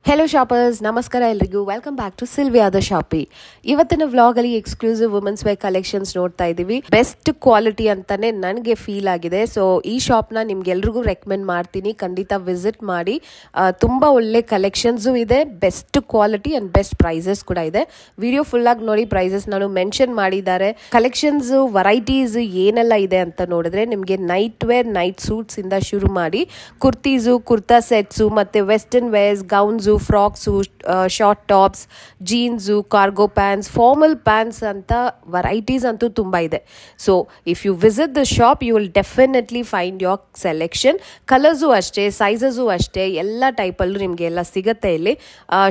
Hello shoppers, ನಮಸ್ಕಾರ ಎಲ್ರಿಗೂ. Welcome back to Silvia the Shoppy. ಇವತ್ತಿನ ವ್ಲಾಗ್ ಅಲ್ಲಿ ಎಕ್ಸ್ಕ್ಲೂಸಿವ್ ವುಮೆನ್ಸ್ ವೇರ್ ಕಲೆಕ್ಷನ್ಸ್ ನೋಡ್ತಾ ಇದೀವಿ. ಬೆಸ್ಟ್ ಕ್ವಾಲಿಟಿ ಅಂತಾನೆ ನನಗೆ ಫೀಲ್ ಆಗಿದೆ. ಸೊ ಈ ಶಾಪ್ ನ ನಿಮ್ಗೆಲ್ರಿಗೂ ರೆಕಮೆಂಡ್ ಮಾಡ್ತೀನಿ, ಖಂಡಿತ ವಿಸಿಟ್ ಮಾಡಿ. ತುಂಬಾ ಒಳ್ಳೆ ಕಲೆಕ್ಷನ್ಸ್ ಇದೆ, best quality and best prices ಕೂಡ ಇದೆ. ವಿಡಿಯೋ ಫುಲ್ ಆಗಿ ನೋಡಿ, ಪ್ರೈಸಸ್ ನಾನು ಮೆನ್ಷನ್ ಮಾಡಿದ್ದಾರೆ. ಕಲೆಕ್ಷನ್ಸ್ ವೆರೈಟೀಸ್ ಏನೆಲ್ಲ ಇದೆ ಅಂತ ನೋಡಿದ್ರೆ ನಿಮ್ಗೆ ನೈಟ್ ವೇರ್, ನೈಟ್ ಸೂಟ್ಸ್ ಇಂದ ಶುರು ಮಾಡಿ ಕುರ್ತೀಸು, ಕುರ್ತಾ ಸೆಟ್ಸು, ಮತ್ತೆ western wears, gowns, frocks, short tops, jeans, cargo pants, formal pants ಅಂತ ವೆರೈಟೀಸ್ ಅಂತೂ ತುಂಬಾ ಇದೆ. So if you visit the shop you will definitely find your selection. Colours ಅಷ್ಟೇ, ಸೈಜಸ್ಸು ಅಷ್ಟೇ, ಎಲ್ಲ ಟೈಪಲ್ಲೂ ನಿಮಗೆ ಎಲ್ಲ ಸಿಗುತ್ತೆ ಇಲ್ಲಿ.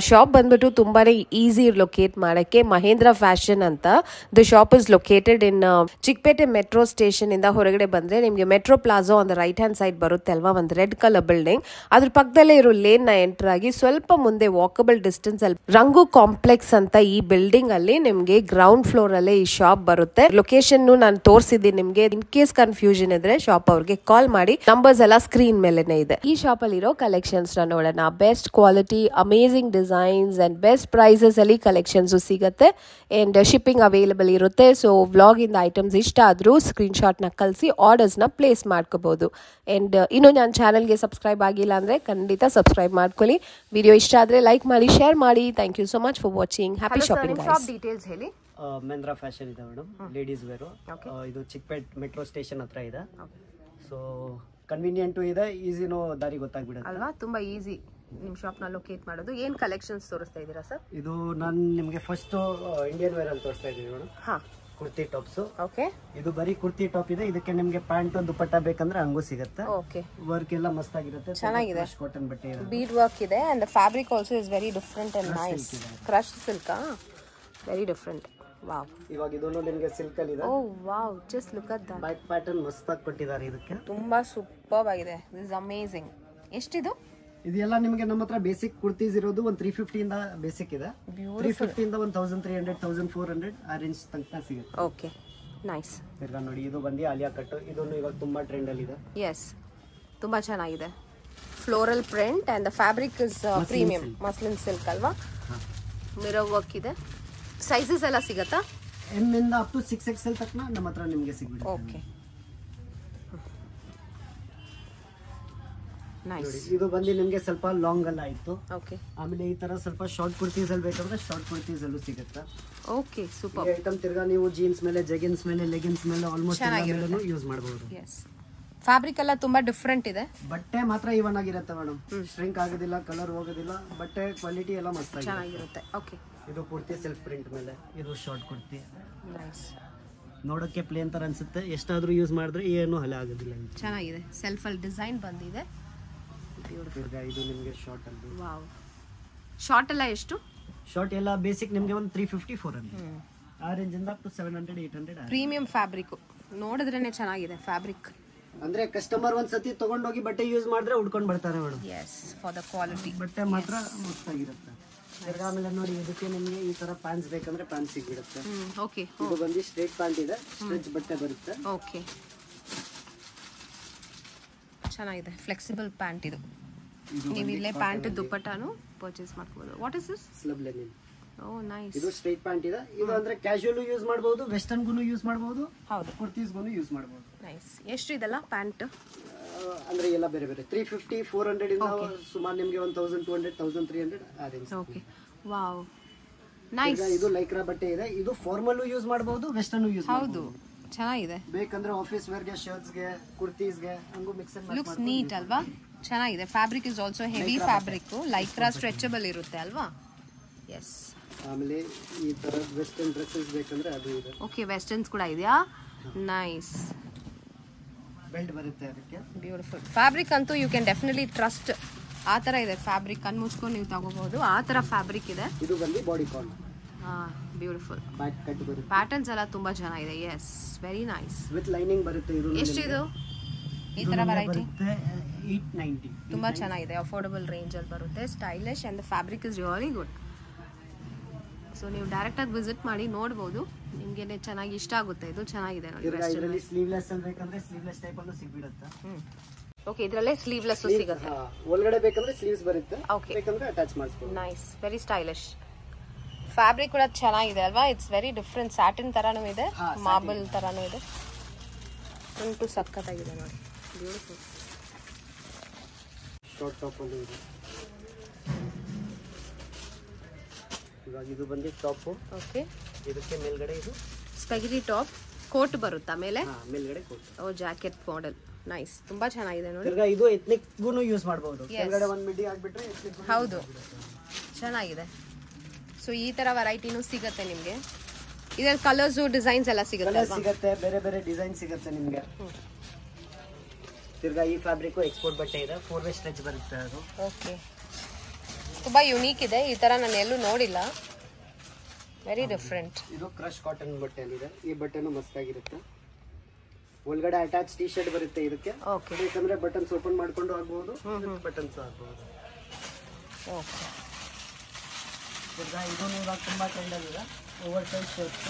ಶಾಪ್ ಬಂದ್ಬಿಟ್ಟು ತುಂಬಾನೇ ಈಸಿ ಲೊಕೇಟ್ ಮಾಡಕ್ಕೆ. ಮಹೇಂದ್ರ ಫ್ಯಾಷನ್ ಅಂತ the shop is located in Chickpete metro station ಇಂದ ಹೊರಗಡೆ ಬಂದ್ರೆ ನಿಮಗೆ metro plaza on the right hand side ಬರುತ್ತೆ ಅಲ್ವಾ, ಒಂದು ರೆಡ್ ಕಲರ್ ಬಿಲ್ಡಿಂಗ್. ಅದ್ರ ಪಕ್ಕದಲ್ಲೇ ಇರೋ ಲೇನ್ ನ ಎಂಟರ್ ಆಗಿ ಸ್ವಲ್ಪ ಮುಂದೆ ವಾಕಬಲ್ ಡಿಸ್ಟೆನ್ಸ್ ಅಲ್ಲಿ ರಂಗು ಕಾಂಪ್ಲೆಕ್ಸ್ ಅಂತ ಈ ಬಿಲ್ಡಿಂಗ್ ಅಲ್ಲಿ ನಿಮ್ಗೆ ಗ್ರೌಂಡ್ ಫ್ಲೋರ್ ಅಲ್ಲೇ ಈ ಶಾಪ್ ಬರುತ್ತೆ. ಲೊಕೇಶನ್ ನಾನು ತೋರಿಸಿದ್ದೀನಿ ನಿಮ್ಗೆ. ಇನ್ ಕೇಸ್ ಕನ್ಫ್ಯೂಷನ್ ಇದ್ರೆ ಶಾಪ್ ಅವ್ರಿಗೆ ಕಾಲ್ ಮಾಡಿ, ನಂಬರ್ಸ್ ಎಲ್ಲ ಸ್ಕ್ರೀನ್ ಮೇಲೆನೆ ಇದೆ. ಈ ಶಾಪ್ ಅಲ್ಲಿ ಇರೋ ಕಲೆಕ್ಷನ್ಸ್ ನ ನೋಡೋಣ. Best quality, amazing designs and best prices ಅಲ್ಲಿ ಕಲೆಕ್ಷನ್ಸ್ ಸಿಗುತ್ತೆ ಅಂಡ್ ಶಿಪ್ಪಿಂಗ್ ಅವೈಲೇಬಲ್ ಇರುತ್ತೆ. ಸೊ ವ್ಲಾಗ್ ಇಂದ ಐಟಮ್ಸ್ ಇಷ್ಟ ಆದ್ರೂ ಸ್ಕ್ರೀನ್ ಶಾಟ್ ನ ಕಳಿಸಿ ಆರ್ಡರ್ಸ್ ನ ಪ್ಲೇಸ್ ಮಾಡ್ಕೋಬಹುದು. ಅಂಡ್ ಇನ್ನು ನನ್ನ ಚಾನಲ್ಗೆ ಸಬ್ಸ್ಕ್ರೈಬ್ ಆಗಿಲ್ಲ ಅಂದ್ರೆ ಖಂಡಿತ ಸಬ್ಸ್ಕ್ರೈಬ್ ಮಾಡ್ಕೊಳ್ಳಿ. ವಿಡಿಯೋ ಇಷ್ಟ ಆದ್ರೆ ಲೈಕ್ ಮಾಡಿ, ಶೇರ್ ಮಾಡಿ. Thank you so much for watching. Happy shopping. Shop details ಹೇಳಿ. ಮಹೇಂದ್ರ ಫ್ಯಾಷನ್ ಇದೆ ಮೇಡಮ್, ಲೇಡೀಸ್ ವೇರು. ಇದು ಚಿಕ್ಕಪೇಟ್ ಮೆಟ್ರೋ ಸ್ಟೇಷನ್ ಹತ್ರ ಇದೆ. ಸೊ ಕನ್ವೀನಿಯಂಟು ಇದೆ, ಈಸಿನೂ ದಾರಿ ಗೊತ್ತಾಗ್ಬಿಡುತ್ತೆ ಅಲ್ವಾ. ತುಂಬಾ ಈಸಿ ನಿಮ್ ಶಾಪ್ ನ ಲೊಕೇಟ್ ಮಾಡೋದು. ಏನ್ ಕಲೆಕ್ಷನ್ಸ್ ತೋರಿಸ್ತಾ ಇದ್ದೀರಾ ಸರ್? ಇದು ನಾನು ನಿಮಗೆ ಫಸ್ಟ್ ಇಂಡಿಯನ್ ವೇರ್ ಅಂತ ತೋರಿಸ್ತಾ ಇದ್ದೀನಿ ಮೇಡಮ್. ಹಾ, ಕುರ್ತಿ ಟಾಪ್ಸ್. ಓಕೆ. ಇದು ಬರೀ ಕುರ್ತಿ ಟಾಪ್ ಇದೆ. ಇದಕ್ಕೆ ನಿಮಗೆ ಪ್ಯಾಂಟ್ ದುಪಟ್ಟ ಬೇಕಂದ್ರೆ ಹಂಗೂ ಸಿಗುತ್ತೆ. ಓಕೆ. ವರ್ಕ್ ಎಲ್ಲ ಮಸ್ತ್ ಆಗಿರುತ್ತೆ, ಚೆನ್ನಾಗಿದೆ. ಕಾಟನ್ ಬಟ್ಟೆ ಇದೆ, ಬೀಡ್ ವರ್ಕ್ ಇದೆ and fabric also is very different and nice. Crush silk, very different. Wow. ಇವಾಗ ಇದನ್ನು ನಿಮಗೆ ಸಿಲ್ಕ್ ಅಲ್ಲಿ ಇದೆ. Oh wow, just look at that. Back pattern ಮಸ್ತ್ ಆಗಿ ಕೊಟ್ಟಿದ್ದಾರೆ. ಇದಕ್ಕೆ ತುಂಬಾ ಸೂಪರ್ ಆಗಿದೆ. This is amazing. ಎಷ್ಟಿದು? ಇದೆಲ್ಲ ನಿಮಗೆ ನಮ್ಮ ಹತ್ರ ಬೇಸಿಕ್ ಕುರ್ತೀಸ್ ಇರೋದು ಒಂದು 350 ಇಂದ ಬೇಸಿಕ್ ಇದೆ. 350 ಇಂದ 1300, 1400 ಆ ರೇಂಜ್ ತನಕ ಸಿಗುತ್ತೆ. Okay, nice. ತಿರ್ಗಾ ನೋಡಿ, ಇದು ಬಂದು ಆಲಿಯಾ ಕಟ್. ಇದನ್ನು ಇವಾಗ ತುಂಬಾ ಟ್ರೆಂಡ್ ಅಲ್ಲಿ ಇದೆ. ಎಸ್, ತುಂಬಾ ಚೆನ್ನಾಗಿದೆ. Floral print and the fabric is premium muslin silk ಅಲ್ವಾ. ಮಿರರ್ ವರ್ಕ್ ಇದೆ. ಸೈಜಸ್ ಎಲ್ಲ ಸಿಗತ್ತಾ? ಎಮ್ ಇಂದ ಅಪ್ ಟು 6XL ತನಕ ನಮ್ಮ ಹತ್ರ ನಿಮಗೆ ಸಿಗುತ್ತೆ. Okay, nice. ಇದು ಬಂದು ನಿಮಗೆ ಸ್ವಲ್ಪ ಲಾಂಗ್ ಅಲ್ಲ ಆಯ್ತು. ಓಕೆ. ಆಮೇಲೆ ಈ ತರ ಸ್ವಲ್ಪ ಶಾರ್ಟ್ ಕುರ್ತೀಸ್ ಅಲ್ಲಿ ಬೇಕಂದ್ರೆ ಶಾರ್ಟ್ ಕುರ್ತೀಸ್ ಅಲ್ಲೂ ಸಿಗುತ್ತೆ. Okay, super. ಈ ಐಟಮ್ ತಿರ್ಗಾ ನೀವು ಜೀನ್ಸ್ ಮೇಲೆ, ಜೆಗಿನ್ಸ್ ಮೇಲೆ, ಲೆಗಿನ್ಸ್ ಮೇಲೆ ಆಲ್ಮೋಸ್ಟ್ ಎಲ್ಲಾನು ಯೂಸ್ ಮಾಡಬಹುದು. ಎಸ್, ಫ್ಯಾಬ್ರಿಕ್ ಎಲ್ಲ ತುಂಬಾ ಡಿಫರೆಂಟ್ ಇದೆ. ಬಟ್ಟೆ ಮಾತ್ರ ಇವನ್ ಆಗಿರುತ್ತೆ ಮೇಡಮ್, ಶ್ರಿಂಕ್ ಆಗೋದಿಲ್ಲ, ಕಲರ್ ಹೋಗೋದಿಲ್ಲ, ಬಟ್ಟೆ ಕ್ವಾಲಿಟಿ ಎಲ್ಲ ಮಸ್ತ್ ಚೆನ್ನಾಗಿರುತ್ತೆ. ಓಕೆ. ಇದು ಕುರ್ತಿ ಸೆಲ್ಫ್ ಪ್ರಿಂಟ್ ಮೇಲೆ, ಇದು ಶಾರ್ಟ್ ಕುರ್ತಿ. ನೈಸ್. ನೋಡಕ್ಕೆ ಪ್ಲೇನ್ ತರ ಅನ್ಸುತ್ತೆ, ಎಷ್ಟಾದ್ರೂ ಯೂಸ್ ಮಾಡಿದ್ರೆ ಏನು ಹಲೆ ಆಗೋದಿಲ್ಲ. ಚೆನ್ನಾಗಿದೆ. ಸೆಲ್ಫ್ ಅಲ್ಲಿ ಡಿಸೈನ್ ಬಂದಿದೆ. ಇದು ನಿಮಗೆ ಶಾರ್ಟ್ ಅಲ್ಲಿ. ವಾವ್. ಶಾರ್ಟ್ ಎಲ್ಲ ಎಷ್ಟು? ಶಾರ್ಟ್ ಎಲ್ಲ ಬೇಸಿಕ್ ನಿಮಗೆ ಒಂದು 350, 400 ಆ ರೇಂಜ್ ಇಂದ ಅಪ್ ಟು 700, 800. ಪ್ರೀಮಿಯಂ ಫ್ಯಾಬ್ರಿಕ್ ನೋಡಿದ್ರೇನೆ ಚೆನ್ನಾಗಿದೆ ಫ್ಯಾಬ್ರಿಕ್. ಅಂದ್ರೆ ಕಸ್ಟಮರ್ ಒಂದ್ಸತಿ ತಗೊಂಡೋಗಿ ಬಟ್ಟೆ ಯೂಸ್ ಮಾಡಿದ್ರೆ ಉಡ್ಕೊಂಡು ಬರ್ತಾರೆ madam. Yes, for the quality. ಬಟ್ಟೆ ಮಾತ್ರ ಮಸ್ತಾಗಿರುತ್ತೆ. ಆಮೇಲೆ ನೋಡಿ, ಇದಕ್ಕೆ ನಿಮಗೆ ಈ ತರ ಪ್ಯಾಂಟ್ಸ್ ಬೇಕಂದ್ರೆ ಪ್ಯಾಂಟ್ ಸಿಗ್ಬಿಡುತ್ತೆ. ಓಕೆ. ಇದು ಬಂದು ಸ್ಟ್ರೇಟ್ ಪ್ಯಾಂಟ್ ಇದೆ, ಸ್ಟ್ರೆಚ್ ಬಟ್ಟೆ ಬರುತ್ತೆ. ಓಕೆ, ಚೆನ್ನಾಗಿದೆ. ಫ್ಲೆಕ್ಸಿಬಲ್ ಪ್ಯಾಂಟ್ ಇದು. ನೀವು ಇಲ್ಲೇ ಪ್ಯಾಂಟ್ ದುಪ್ಪಟ್ಟಾನು ಪರ್ಚೇಸ್ ಮಾಡ್ಕೋಬಹುದು. What is this? Slub linen. Oh nice. ಇದು ಸ್ಟ್ರೇಟ್ ಪ್ಯಾಂಟ್ ಇದೆ. ಇದು ಅಂದ್ರೆ ಕ್ಯಾಶುಯಲ್ ಯೂಸ್ ಮಾಡಬಹುದು, ವೆಸ್ಟರ್ನ್ ಗುನು ಯೂಸ್ ಮಾಡಬಹುದು, ಹೌದು, ಕುರ್ತೀಸ್ ಗುನು ಯೂಸ್ ಮಾಡಬಹುದು. ನೈಸ್. ಎಷ್ಟು ಇದೆಲ್ಲ ಪ್ಯಾಂಟ್? ಅಂದ್ರೆ ಎಲ್ಲ ಬೇರೆ ಬೇರೆ 350, 400 ಇಂದ ಸುಮಾರು ನಿಮಗೆ 1200, 1300 ಆ ರೇಂಜ್. ಓಕೆ. Wow, nice. ಇದು ಲೈಕ್ರಾ ಬಟ್ಟೆ ಇದೆ. ಇದು ಫಾರ್ಮಲ್ ಯೂಸ್ ಮಾಡಬಹುದು, ವೆಸ್ಟರ್ನ್ ಯೂಸ್ ಹೌದು, ಚೆನ್ನಾಗಿದೆ. ಬೇಕಂದ್ರೆ ಆಫೀಸ್ ವೇರ್ ಗೆ, ಶರ್ಟ್ಸ್ ಗೆ, ಕುರ್ತೀಸ್ ಗೆ ಹಂಗೂ mix and match looks neat ಅಲ್ವಾ. ಚೆನ್ನಾಗಿದೆ. Fabric is also heavy fabric. Lycra stretchable ಇರುತ್ತೆ ಅಲ್ವಾ. ಎಸ್. ಆಮೇಲೆ ಈ ತರ ವೆಸ್ಟರ್ನ್ ಡ್ರೆಸ್ಸಸ್ ಬೇಕಂದ್ರೆ ಅದು ಇದೆ. ಓಕೆ, ವೆಸ್ಟರ್ನ್ಸ್ ಕೂಡ ಇದೆಯಾ? ನೈಸ್. ಬೆಲ್ಟ್ ಬರುತ್ತೆ ಅದಕ್ಕೆ. ಬ್ಯೂಟಿಫುಲ್ ಫ್ಯಾಬ್ರಿಕ್ ಅಂತೂ ಯು ಕ್ಯಾನ್ ಡೆಫಿನೆಟ್ಲಿ ಟ್ರಸ್ಟ್. ಆ ತರ ಇದೆ ಫ್ಯಾಬ್ರಿಕ್, ಕಣ್ಣು ಮುಚ್ಕೊಂಡು ನೀವು ತಗೋಬಹುದು. ಆ ತರ ಫ್ಯಾಬ್ರಿಕ್ ಇದೆ. ಇದು ಬಂದು bodycon. Beautiful. Back cut ಬರುತ್ತೆ. ಪ್ಯಾಟರ್ನ್ಸ್ ಎಲ್ಲ ತುಂಬಾ ಚೆನ್ನಾಗಿದೆ. Yes, very nice. With lining ಬರುತ್ತೆ. ಇದು ಎಷ್ಟಿದು ಈ ತರ ವೆರೈಟಿ? 890. ತುಂಬಾ ಚೆನ್ನಾಗಿದೆ. ಅಫೋರ್ಡಬಲ್ ರೇಂಜ್ ಅಲ್ಲಿ ಬರುತ್ತೆ. Stylish and the fabric is really good. So ನೀವು ಡೈರೆಕ್ಟ್ ಆಗಿ ವಿಸಿಟ್ ಮಾಡಿ ನೋಡಬಹುದು. ನಿಮ್ಗೆ ಚೆನ್ನಾಗಿ ಇಷ್ಟ ಆಗುತ್ತೆ. ಇದು ಚೆನ್ನಾಗಿದೆ ನೋಡಿ. ಇದರಲ್ಲಿ ಸ್ಲೀವ್ಲೆಸ್ ಅಲ್ಲಿ ಬೇಕಂದ್ರೆ ಸ್ಲೀವ್ಲೆಸ್ ಟೈಪ್ ಅನ್ನು ಸಿಗ್ಬಿಡುತ್ತೆ. ಓಕೆ, ಇದರಲ್ಲೇ ಸ್ಲೀವ್ಲೆಸ್ ಸಿಗುತ್ತೆ. ಒಳಗಡೆ ಬೇಕಂದ್ರೆ ಸ್ಲೀವ್ಸ್ ಬರುತ್ತೆ, ಓಕೆ, ಬೇಕಂದ್ರೆ ಅಟ್ಯಾಚ್ ಮಾಡಿಸ್ಬೋದು. Nice, very stylish. ಫ್ಯಾಬ್ರಿಕ್ ಕೂಡ ಚೆನ್ನಾಗಿದೆ ಅಲ್ವಾ? It's very different. ಸ್ಯಾಟಿನ್ ತರಾನು ಇದೆ, ಮಾರ್ಬಲ್ ತರಾನು ಇದೆ. ಫ್ರಂಟು ಸಖತ್ತಾಗಿದೆ ನೋಡಿ, ಬ್ಯೂಟಿಫುಲ್. ಶಾರ್ಟ್ ಟಾಪ್ ಒಂದು ಇದೆ. ಇವಾಗ ಇದು ಬಂದು ಟಾಪ್. ಓಕೆ, ಇದಕ್ಕೆ ಮೇಲ್ಗಡೆ ಇದು ಸ್ಪೆಗಿರಿ ಟಾಪ್, ಕೋಟ್ ಬರುತ್ತಾ ಮೇಲೆ? ಮೇಲ್ಗಡೆ ಕೋಟ್. ಓ, ಜಾಕೆಟ್ ಮಾಡೆಲ್. ನೈಸ್, ತುಂಬಾ ಚೆನ್ನಾಗಿದೆ ನೋಡಿ. ಈಗ ಇದು ಎತ್ನಿಕ್ಗೂ ಯೂಸ್ ಮಾಡಬಹುದು. ಕೆಳಗಡೆ ಒಂದು ಮಿಡಿ ಹಾಕ್ಬಿಟ್ರೆ ಎತ್ನಿಕ್. ಹೌದು, ಚೆನ್ನಾಗಿದೆ. ಸೊ ಈ ತರ ವೆರೈಟಿನೂ ಸಿಗುತ್ತೆ ನಿಮಗೆ. ಇದರ ಕಲರ್ಸ್ ಡಿಸೈನ್ಸ್ ಎಲ್ಲ ಸಿಗುತ್ತೆ ಅಲ್ವಾ? ಸಿಗುತ್ತೆ, ಬೇರೆ ಬೇರೆ ಡಿಸೈನ್ ಸಿಗುತ್ತೆ ನಿಮಗೆ. ತಿರ್ಗಾ ಈ ಫ್ಯಾಬ್ರಿಕ್ ಎಕ್ಸ್ಪೋರ್ಟ್ ಬಟ್ಟೆ ಇದೆ, 4 ವೇ ಸ್ಟ್ರೆಚ್ ಬರುತ್ತೆ ಅದು. ಓಕೆ, ತುಂಬಾ ಯುನೀಕ್ ಇದೆ, ಈ ತರ ನಾನು ಎಲ್ಲೂ ನೋಡಿಲ್ಲ. Very different. ಇದು ಕ್ರಶ್ ಕಾಟನ್ ಬಟ್ಟೆಯಲ್ಲಿದೆ. ಈ ಬಟ್ಟೆನೂ ಮಸ್ತಾಗಿರುತ್ತೆ. ಒಳಗಡೆ ಅಟ್ಯಾಚ್ ಟಿ ಶರ್ಟ್ ಬರುತ್ತೆ ಇದಕ್ಕೆ. ಓಕೆ, ಬೇಕಂದ್ರೆ ಬಟನ್ಸ್ ಓಪನ್ ಮಾಡ್ಕೊಂಡು ಆಗ್ಬಹುದು, ಬಟನ್ಸ್ ಆಗ್ಬಹುದು. ಓಕೆ, ಇದು ಇವಾಗ ತುಂಬಾ ಟ್ರೆಂಡ್ ಆಗಿದೆ, ಓವರ್ ಸೈಜ್ ಶರ್ಟ್ಸ್.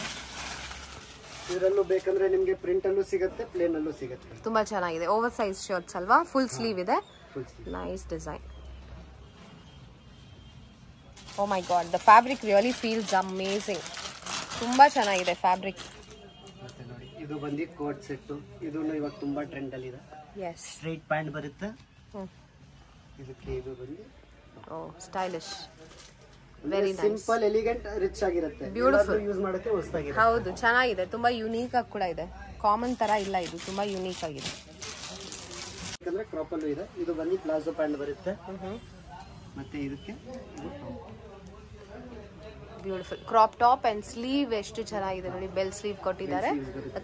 ಇದರಲ್ಲೂ ಬೇಕಂದ್ರೆ ನಿಮಗೆ ಪ್ರಿಂಟ್ ಅಲ್ಲೂ ಸಿಗುತ್ತೆ, ಪ್ಲೇನ್ ಅಲ್ಲೂ ಸಿಗುತ್ತೆ. ತುಂಬಾ ಚೆನ್ನಾಗಿದೆ. ಓವರ್ ಸೈಜ್ ಶರ್ಟ್ಸ್ ಅಲ್ವಾ? ಫುಲ್ ಸ್ಲೀವ್ ಇದೆ. Full sleeve. Nice design. Oh my God, the fabric really feels amazing. ತುಂಬಾ ಚೆನ್ನಾಗಿದೆ ಫ್ಯಾಬ್ರಿಕ್. ಮತ್ತೆ ನೋಡಿ, ಇದು ಬಂದು ಕೋಟ್ ಸೆಟ್. ಇದನ್ನು ಇವಾಗ ತುಂಬಾ ಟ್ರೆಂಡ್ ಅಲ್ಲಿ ಇದೆ. ಎಸ್, ಸ್ಟ್ರೈಟ್ ಪ್ಯಾಂಟ್ ಬರುತ್ತೆ. ಇದಕ್ಕೆ ಇದು ಬಂದು oh stylish, very nice. Simple, elegant, rich ಆಗಿರುತ್ತೆ. ಬ್ಯೂಟಿಫುಲ್. ಯೂಸ್ ಮಾಡೋಕೆ ಹೊಸದಾಗಿದೆ. ಹೌದು, ಚೆನ್ನಾಗಿದೆ. ತುಂಬಾ ಯುನೀಕ್ ಆಗಿ ಕೂಡ ಇದೆ. ಕಾಮನ್ ತರ ಇಲ್ಲ, ಇದು ತುಂಬಾ ಯುನೀಕ್ ಆಗಿದೆ. ಯಾಕಂದ್ರೆ ಕ್ರಾಪ್ ಅಲ್ಲೂ ಇದೆ. ಇದು ಬಂದು ಪ್ಲಾಜೋ ಪ್ಯಾಂಟ್ ಬರುತ್ತೆ. ಮತ್ತೆ ಇದಕ್ಕೆ ಇದು beautiful crop top and sleeve ಎಷ್ಟು ಚೆನ್ನಾಗಿದೆ ನೋಡಿ. ಬೆಲ್ ಸ್ಲೀವ್ ಕೊಟ್ಟಿದ್ದಾರೆ.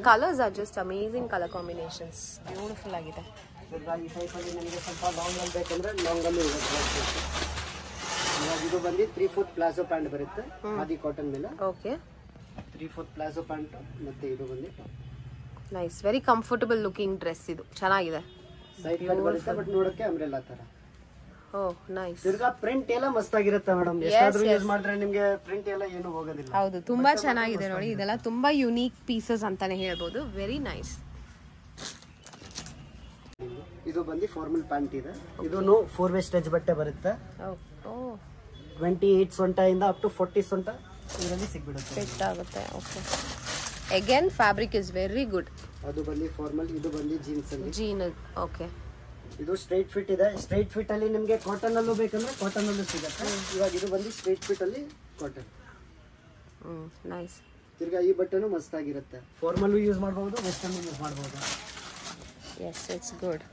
Colours are just amazing colour combinations. Beautiful ಆಗಿದೆ. ಈ ಟೈಪ್ ಅಲ್ಲಿ ನಿಮಗೆ ಸ್ವಲ್ಪ ಲಾಂಗ್ ಅಲ್ಲಿ ಬೇಕಂದ್ರೆ ಲಾಂಗ್ ಅಲ್ಲೂ ಇದೆ. ಇವಾಗ ಇದು ಬಂದು 3/4 ಪ್ಲಾಜೋ ಪ್ಯಾಂಟ್ ಬರುತ್ತೆ, ಖಾದಿ ಕಾಟನ್ ಮೇಲೆ. Okay, 3/4 palazzo pant. ಮತ್ತೆ ಇದು ಬಂದು nice, very comfortable looking dress. ಇದು ಚೆನ್ನಾಗಿದೆ. ಸೈಡ್ ಕಟ್ ಬರುತ್ತೆ, ಬಟ್ ನೋಡಕ್ಕೆ ಅಂಬ್ರೆಲಾ ತರ. ಓ ನೈಸ್. ತಿರ್ಗಾ ಪ್ರಿಂಟ್ ಎಲ್ಲ ಮಸ್ತಾಗಿರುತ್ತೆ ಮೇಡಮ್. ಎಷ್ಟಾದ್ರೂ ಯೂಸ್ ಮಾಡಿದ್ರೆ ನಿಮಗೆ ಪ್ರಿಂಟ್ ಎಲ್ಲ ಏನು ಹೋಗೋದಿಲ್ಲ. ಹೌದು, ತುಂಬಾ ಚೆನ್ನಾಗಿದೆ ನೋಡಿ. ಇದೆಲ್ಲ ತುಂಬಾ ಯುನೀಕ್ ಪೀಸಸ್ ಅಂತಾನೆ ಹೇಳ್ಬೋದು. Very nice. ಇದು ಬಂದು ಫಾರ್ಮಲ್ ಪ್ಯಾಂಟ್ ಇದೆ. ಇದನ್ನು 4 ವೇ ಸ್ಟ್ರೆಚ್ ಬಟ್ಟೆ ಬರುತ್ತೆ. 28 ಸೊಂಟ ಇಂದ ಅಪ್ ಟು 40 ಸೊಂಟ ಇದರಲ್ಲಿ ಸಿಗ್ಬಿಡುತ್ತೆ. ಫಿಟ್ ಆಗುತ್ತೆ. Okay, again fabric is very good. ಅದು ಬಂದು ಫಾರ್ಮಲ್, ಇದು ಬಂದು ಜೀನ್ಸ್ ಅಲ್ಲಿ. ಜೀನ್. ಓಕೆ, ಇದು ಸ್ಟ್ರೈಟ್ ಫಿಟ್ ಇದೆ. ಸ್ಟ್ರೈಟ್ ಫಿಟ್ ಅಲ್ಲಿ ನಿಮಗೆ ಕಾಟನ್ ಅಲ್ಲೂ ಬೇಕಂದ್ರೆ ಕಾಟನ್ ಅಲ್ಲೂ ಸಿಗುತ್ತೆ. ಇವಾಗ ಇದು ಬಂದು ಸ್ಟ್ರೈಟ್ ಫಿಟ್ ಅಲ್ಲಿ ಕಾಟನ್. ನೈಸ್. ತಿರ್ಗಾ ಈ ಬಟ್ಟೆನೂ ಮಸ್ತಾಗಿರುತ್ತೆ. ಫಾರ್ಮಲ್ ಯೂಸ್ ಮಾಡಬಹುದು, ವೆಸ್ಟರ್ನ್ ಯೂಸ್ ಮಾಡಬಹುದು. Yes, it's good.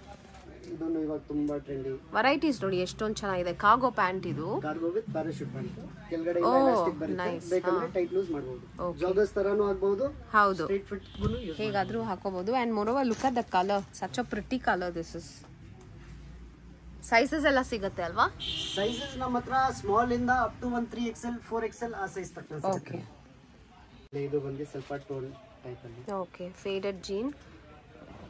ಇದನ್ನು ಇವಾಗ ತುಂಬಾ ಟ್ರೆಂಡಿ ವೆರೈಟೀಸ್ ನೋಡಿ ಎಷ್ಟೊಂದು ಚೆನ್ನಾಗಿದೆ. ಕಾರ್ಗೋ ಪ್ಯಾಂಟ್ ಇದು. Cargo with parachute pant. ಕೆಳಗಡೆ ಎಲಾಸ್ಟಿಕ್ ಬರುತ್ತೆ, ಬೇಕಂದ್ರೆ ಟೈಟ್ ಲೂಸ್ ಮಾಡಬಹುದು. ಜಾಗರ್ಸ್ ತರಾನು ಆಗಬಹುದು. ಹೌದು, ಸ್ಟ್ರೈಟ್ ಫಿಟ್ ಗುನು ಯೂಸ್ ಹೇಗಾದ್ರೂ ಹಾಕೋಬಹುದು. And moreover look at the colour, such a pretty colour this is. Sizes ಎಲ್ಲ ಸಿಗುತ್ತೆ ಅಲ್ವಾ? ಸೈಜಸ್ ನಮ್ಮ ಹತ್ರ ಸ್ಮಾಲ್ ಇಂದ ಅಪ್ ಟು 3XL 4XL ಆ ಸೈಜ್ ತಕ್ಕ ಸಿಗುತ್ತೆ. ಓಕೆ, ಇದು ಬಂದು ಸ್ವಲ್ಪ ಟೋನ್ ಟೈಪ್ ಅಲ್ಲಿ. ಓಕೆ, ಫೇಡೆಡ್ ಜೀನ್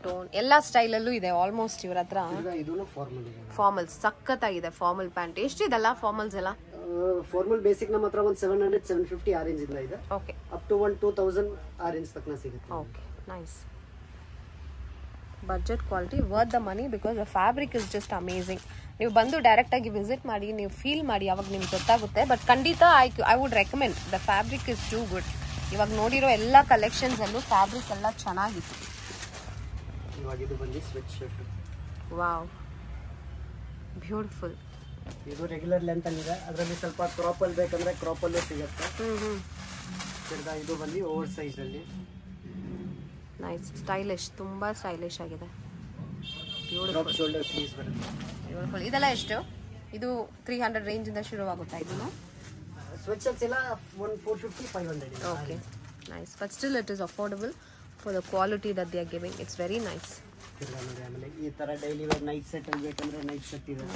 ಟೋನ್ ಎಲ್ಲ ಸ್ಟೈಲ್ ಅಲ್ಲೂ ಇದೆ ಆಲ್ಮೋಸ್ಟ್ ಇವ್ರ ಹತ್ರ. ಇದೂನು ಫಾರ್ಮಲ್ ಇದೆ. ಫಾರ್ಮಲ್ಸ್ ಸಖತ್ತಾಗಿದೆ. ಫಾರ್ಮಲ್ ಪ್ಯಾಂಟ್ ಎಷ್ಟಿದೆಲ್ಲ ಫಾರ್ಮಲ್ಸ್ ಎಲ್ಲ? ಫಾರ್ಮಲ್ ಬೇಸಿಕ್ ನಮ್ಮ ಹತ್ರ ಒಂದು 700 750 ಆ ರೇಂಜ್ ಇಂದ ಇದೆ. ಓಕೆ, ಅಪ್ ಟು 2000 ಆ ರೇಂಜ್ ತಕ್ಕ ಸಿಗುತ್ತೆ. Okay, nice. Budget quality, worth the money, because the fabric is just amazing. ನೀವು ಬಂದು ಡೈರೆಕ್ಟ್ ಆಗಿ ವಿಸಿಟ್ ಮಾಡಿ, ನೀವು ಫೀಲ್ ಮಾಡಿ, ಅವಾಗ ನಿಮ್ಗೆ ಗೊತ್ತಾಗುತ್ತೆ. ಬಟ್ ಖಂಡಿತ I would recommend. The fabric is too good. ಇವಾಗ ನೋಡಿರೋ ಎಲ್ಲ ಕಲೆಕ್ಷನ್ಸ್ ಅಲ್ಲೂ ಫ್ಯಾಬ್ರಿಕ್ ಎಲ್ಲ ಚೆನ್ನಾಗಿತ್ತು. ಇವಾಗ ಇದು ಬಂದು ಸ್ವೆಟ್ ಶರ್ಟ್. Wow, beautiful. ಇದು ರೆಗ್ಯುಲರ್ ಲೆಂತ್ ಅಲ್ಲಿ ಇದೆ. ಅದರಲ್ಲಿ ಸ್ವಲ್ಪ ಕ್ರಾಪ್ ಅಲ್ಲಿ ಬೇಕಂದ್ರೆ ಕ್ರಾಪ್ ಅಲ್ಲೂ ಸಿಗುತ್ತೆ. ತಿರ್ಗಾ ಇದು ಬಂದು ಓವರ್ ಸೈಜ್ ಅಲ್ಲಿ. ನೈಸ್, ಸ್ಟೈಲಿಶ್, ತುಂಬಾ ಸ್ಟೈಲಿಶ್ ಆಗಿದೆ. ಬ್ಯೂಟಿಫುಲ್ ಶೋಲ್ಡರ್ ಸ್ಲೀವ್ಸ್ ಬರುತ್ತೆ. ಬ್ಯೂಟಿಫುಲ್. ಇದೆಲ್ಲ ಎಷ್ಟು? ಇದು 300 ರೇಂಜ್ ಇಂದ ಶುರುವಾಗುತ್ತಾ ಇದನ್ನ? ಸ್ವೆಟ್ ಶರ್ಟ್ಸ್ ಎಲ್ಲ 450 500 ಇದೆ. Okay, nice. But still it is affordable for the quality that they are giving. It's very nice. ತಿರ್ಗಾ ನೋಡಿ, ಆಮೇಲೆ ಈ ತರ ಡೈಲಿ ವೇರ್ ನೈಟ್ ಸೆಟ್ ಅಲ್ಲಿ ಬೇಕಂದ್ರೆ ನೈಟ್ ಸೆಟ್ ಇದೆ.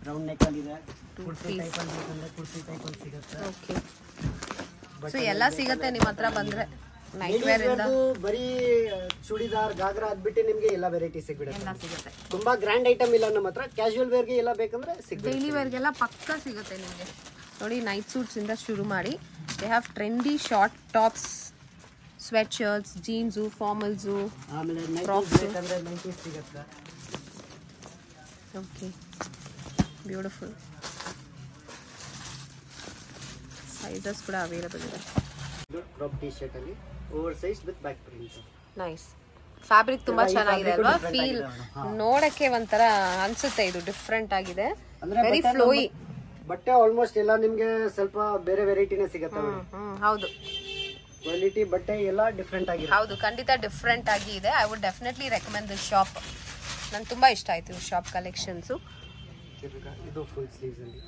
ರೌಂಡ್ ನೆಕ್ ಅಲ್ಲಿ ಇದೆ. ಕುರ್ತಿ ಟೈಪ್ ಅಲ್ಲಿ ಬೇಕಂದ್ರೆ ಕುರ್ತಿ ಟೈಪ್ ಅಲ್ಲಿ ಸಿಗುತ್ತೆ. ಓಕೆ, ಸೊ ಎಲ್ಲ ಸಿಗುತ್ತೆ ನಿಮ್ಮ ಹತ್ರ ಬಂದ್ರೆ. ನೈಟ್ ವೇರ್ ಇಂದ ಬರೀ ಚೂಡಿದಾರ್, ಗಾಗ್ರಾ ಅದ್ಬಿಟ್ಟು ನಿಮ್ಗೆ ಎಲ್ಲ ವೆರೈಟಿ ಸಿಗುತ್ತೆ. ಎಲ್ಲ ಸಿಗುತ್ತೆ. ತುಂಬಾ ಗ್ರ್ಯಾಂಡ್ ಐಟಮ್ ಇಲ್ಲ ನಮ್ಮ ಹತ್ರ. ಕ್ಯಾಶುವಲ್ ವೇರ್ ಗೆ ಎಲ್ಲ ಬೇಕಂದ್ರೆ ಸಿಗುತ್ತೆ. ಡೈಲಿ ವೇರ್ಗೆಲ್ಲ ಪಕ್ಕ ಸಿಗುತ್ತೆ ನಿಮಗೆ. ನೋಡಿ, ನೈಟ್ ಸೂಟ್ಸ್ ಇಂದ ಶುರು ಮಾಡಿ they have trendy short tops, sweat shirts, jeans, formals, ಆಮೇಲೆ ನೈಟೀಸ್ ಬೇಕಂದ್ರೆ ನೈಟೀಸ್ ಸಿಗುತ್ತೆ. ಓಕೆ ಬ್ಯೂಟಿಫುಲ್ ಸೈಜಸ್ ಕೂಡ ಅವೈಲೇಬಲ್ ಇದೆ. ಇದು ಕ್ರಾಪ್ ಟಿ ಶರ್ಟ್ ಅಲ್ಲಿ over size with back print. Nice fabric ತುಂಬಾ ಚೆನ್ನಾಗಿದೆ ಅಲ್ವಾ? different ಫೀಲ್ ಆಗಿದೆ ನೋಡಕ್ಕೆ ಒಂಥರ ಅನ್ಸುತ್ತೆ ಇದು ಡಿಫ್ರೆಂಟ್ ಆಗಿದೆ, ಅಂದ್ರೆ ವೆರಿ ಫ್ಲೋಯಿ. ಬಟ್ಟೆ ಆಲ್ಮೋಸ್ಟ್ ಎಲ್ಲ ನಿಮ್ಗೆ ಸ್ವಲ್ಪ ಬೇರೆ ವೆರೈಟಿನೇ ಸಿಗುತ್ತೆ. ಹೌದು ಕ್ವಾಲಿಟಿ ಬಟ್ಟೆ ಎಲ್ಲ ಡಿಫ್ರೆಂಟ್ ಆಗಿದೆ. ಹೌದು ಖಂಡಿತ ಡಿಫ್ರೆಂಟ್ ಆಗಿ ಇದೆ. I would definitely recommend this shop. ನಂಗೆ ತುಂಬಾ ಇಷ್ಟ ಆಯ್ತು ಈ ಶಾಪ್ ಕಲೆಕ್ಷನ್ಸ್. ಇದು ಫುಲ್ ಸ್ಲೀವ್ಸ್ ಅಲ್ಲಿ.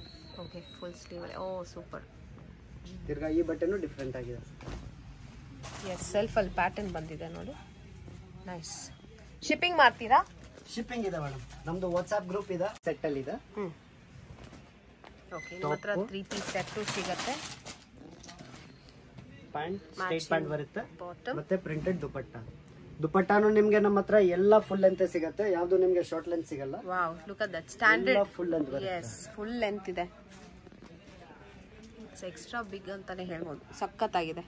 ಓಕೆ ಫುಲ್ ಸ್ಲೀವ್ ಅಲ್ಲಿ. ಓ ಸೂಪರ್. ತಿರ್ಗಾ ಈ ಬಟ್ಟೆನೂ ಡಿಫ್ರೆಂಟ್ ಆಗಿದೆ. ಎಸ್ ಸೆಲ್ಫ್ ಅಲ್ಲಿ ಪ್ಯಾಟರ್ನ್ ಬಂದಿದೆ ನೋಡಿ. ನೈಸ್. ಶಿಪ್ಪಿಂಗ್ ಮಾಡ್ತೀರಾ? ಶಿಪ್ಪಿಂಗ್ ಇದೆ ಮೇಡಮ್. ನಮ್ದು ವಾಟ್ಸ್ಆಪ್ ಗ್ರೂಪ್ ಇದೆ, ಸೆಟ್ ಅಲ್ಲಿ ಇದೆ. ಓಕೆ ನಿಮ್ಮ ಹತ್ರ 3 ಪೀಸ್ ಸೆಟ್ ಸಿಗುತ್ತೆ. ಪ್ಯಾಂಟ್ ಸ್ಟ್ರೈಟ್ ಪ್ಯಾಂಟ್ ಬರುತ್ತೆ, ಬಾಟಮ್ ಮತ್ತೆ ಪ್ರಿಂಟೆಡ್ ದುಪಟ್ಟಾನು ನಿಮ್ಗೆ ನಮ್ಮ ಹತ್ರ ಎಲ್ಲ ಫುಲ್ ಲೆಂತ್ ಸಿಗುತ್ತೆ, ಯಾವ್ದು ನಿಮ್ಗೆ ಶಾರ್ಟ್ ಲೆಂತ್ ಸಿಗಲ್ಲ. Wow look at that standard full length ಬರುತ್ತೆ. ಎಸ್ ಫುಲ್ ಲೆಂತ್ ಇದೆ. ಇಟ್ಸ್ ಎಕ್ಸ್ಟ್ರಾ ಬಿಗ್ ಅಂತಾನೆ ಹೇಳ್ಬೋದು. ಸಖತ್ತಾಗಿದೆ.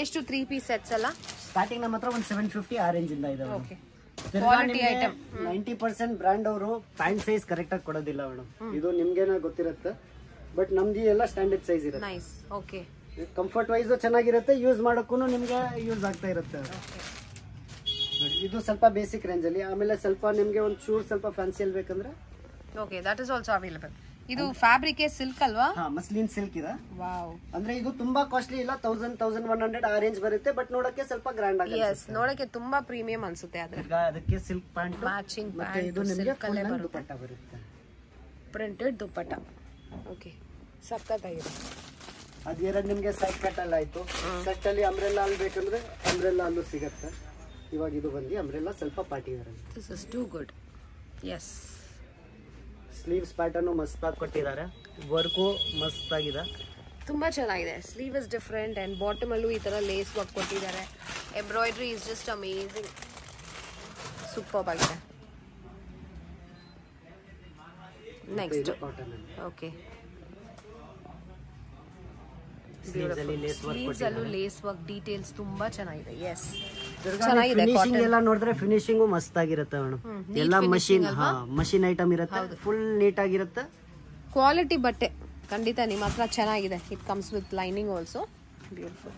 ಎಷ್ಟು 3 ಪೀಸ್ ಸೆಟ್ಸ್ ಅಲ್ಲ? ಸ್ಟಾರ್ಟಿಂಗ್ ನಮ್ಮ ಹತ್ರ ಒಂದು 750 ಆ ರೇಂಜ್ ಇಂದ ಇದೆ. Okay quality item. 90% ಬ್ರ್ಯಾಂಡ್ ಅವರು ಪ್ಯಾಂಟ್ ಸೈಜ್ ಕರೆಕ್ಟ್ ಆಗಿ ಕೊಡೋದಿಲ್ಲ ಮೇಡಮ್. ಇದು ನಿಮ್ಗೇನ ಗೊತ್ತಿರುತ್ತೆ, ಬಟ್ ನಮ್ದು ಎಲ್ಲ ಸ್ಟ್ಯಾಂಡರ್ಡ್ ಸೈಜ್ ಇರುತ್ತೆ. ನೈಸ್. ಓಕೆ ಕಂಫರ್ಟ್ ವೈಸ್ ಚೆನ್ನಾಗಿರುತ್ತೆ, ಯೂಸ್ ಮಾಡೋಕ್ಕೂ ನಿಮ್ಗೆ ಯೂಸ್ ಆಗ್ತಾ ಇರುತ್ತೆ. ಇದು ಸ್ವಲ್ಪ ಬೇಸಿಕ್ ರೇಂಜ್ ಅಲ್ಲಿ. ಆಮೇಲೆ ಸ್ವಲ್ಪ ನಿಮ್ಗೆ ಒಂದು ಚೂರ್ ಸ್ವಲ್ಪ ಫ್ಯಾನ್ಸಿ ಅಲ್ಲಿ ಬೇಕಂದ್ರೆ okay that is also available. ಇದು ಫ್ಯಾಬ್ರಿಕ್ ಸಿಲ್ಕ್ ಅಲ್ವಾ? ಹಾ ಮಸ್ಲಿನ್ ಸಿಲ್ಕ್ ಇದೆ. ವಾವ್. ಅಂದ್ರೆ ಇದು ತುಂಬಾ ಕಾಸ್ಟ್ಲಿ ಇಲ್ಲ, 1000-1100 ಆ ರೇಂಜ್ ಬರುತ್ತೆ, ಬಟ್ ನೋಡಕ್ಕೆ ಸ್ವಲ್ಪ ಗ್ರ್ಯಾಂಡ್ ಆಗುತ್ತೆ. ಎಸ್ ನೋಡಕ್ಕೆ ತುಂಬಾ ಪ್ರೀಮಿಯಂ ಅನ್ಸುತ್ತೆ. ಆದ್ರೆ ಈಗ ಅದಕ್ಕೆ ಸಿಲ್ಕ್ ಪ್ಯಾಂಟ್ ಮ್ಯಾಚಿಂಗ್ ಮತ್ತೆ ಇದು ಪ್ಯಾಂಟ್ ನಿಮಗೆ ಸಿಲ್ಕ್ ಅಲ್ಲೇ ಫುಲ್ ಬರುತ್ತೆ. ದುಪಟ್ಟ ಬರುತ್ತೆ, ಪ್ರಿಂಟೆಡ್ ದುಪಟ್ಟ. ಓಕೆ ಸಖತ್ತಾಗಿದೆ. ಅದೆರಡು ನಿಮ್ಗೆ ಸೈಡ್ ಕಟ್ ಅಲ್ಲಿ ಆಯ್ತು. ಸೆಟ್ ಅಲ್ಲಿ ಅಂಬ್ರೆಲ್ಲಾ ಅಲ್ಲಿ ಬೇಕಂದ್ರೆ ಅಂಬ್ರೆಲ್ಲಾ ಅಲ್ಲೂ ಸಿಗತ್ತೆ. ಇವಾಗ ಇದು ಬಂದು ಅಂಬ್ರೆಲ್ಲಾ ಸ್ವಲ್ಪ party wear. This is too good. Yes sleeves pattern ಮಸ್ತ್ ಆಗಿ ಕೊಟ್ಟಿದ್ದಾರೆ, ವರ್ಕು ಮಸ್ತ್ ಆಗಿದೆ, ತುಂಬಾ ಚೆನ್ನಾಗಿದೆ. Sleeve is different and bottom ಅಲ್ಲೂ ಈ ತರ ಲೇಸ್ ವರ್ಕ್ ಕೊಟ್ಟಿದ್ದಾರೆ. Embroidery is just amazing, super ಆಗಿದೆ. ನೆಕ್ಸ್ಟ್ ಓಕೆ ಸ್ಲೀವ್ಸ್ ಅಲ್ಲೂ ಲೇಸ್ ವರ್ಕ್ ಡೀಟೇಲ್ಸ್ ತುಂಬಾ ಚೆನ್ನಾಗಿದೆ. ಎಸ್ ಚೆನ್ನಾಗಿದೆ. ಫಿನಿಶಿಂಗ್ ಎಲ್ಲ ನೋಡಿದ್ರೆ ಫಿನಿಶಿಂಗು ಮಸ್ತ್ ಆಗಿರುತ್ತೆ ಮೇಡಮ್. ಎಲ್ಲ ಮಷಿನ್ ಐಟಮ್ ಇರುತ್ತೆ, ಫುಲ್ ನೀಟ್ ಆಗಿರುತ್ತೆ. ಕ್ವಾಲಿಟಿ ಬಟ್ಟೆ ಖಂಡಿತ ನಿಮ್ಮ ಹತ್ರ ಚೆನ್ನಾಗಿದೆ. It comes with lining also beautiful.